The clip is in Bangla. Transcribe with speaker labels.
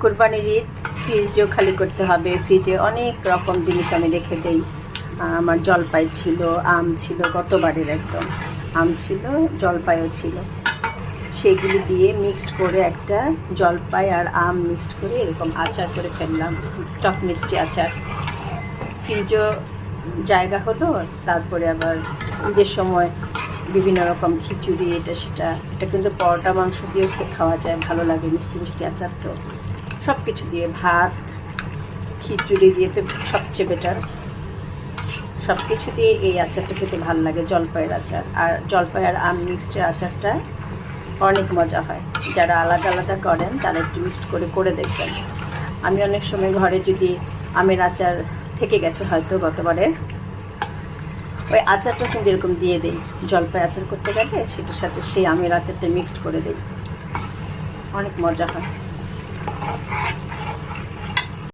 Speaker 1: কুরবানির ঈদ ফ্রিজও খালি করতে হবে। ফ্রিজে অনেক রকম জিনিস আমি রেখে দেই। আমার জলপাই ছিল, আম ছিল, গতবারের একদম আম ছিল, জলপাইও ছিল। সেগুলি দিয়ে মিক্সড করে একটা জলপাই আর আম মিক্সড করে এরকম আচার করে ফেললাম, টক মিষ্টি আচার। ফ্রিজও জায়গা হলো, তারপরে আবার ঈদের সময় বিভিন্ন রকম খিচুড়ি, এটা সেটা, এটা কিন্তু পরোটা মাংস দিয়েও খাওয়া যায়, ভালো লাগে মিষ্টি মিষ্টি আচার। তো সব কিছু দিয়ে, ভাত খিচুড়ি দিয়ে তো সবচেয়ে বেটার। সব কিছু দিয়ে এই আচারটা খেতে ভালো লাগে, জলপাইয়ের আচার। আর জলপাই আর আম মিক্সডের আচারটা অনেক মজা হয়। যারা আলাদা আলাদা করেন তারা একটু মিক্সড করে দেখবেন। আমি অনেক সময় ঘরে যদি আমের আচার থেকে গেছে হয়তো গতবারের, ওই আচারটা কিন্তু এরকম দিয়ে দিই, জলপাই আচার করতে গেলে সেটার সাথে সেই আমের আচারটা মিক্সড করে দিই, অনেক মজা হয়।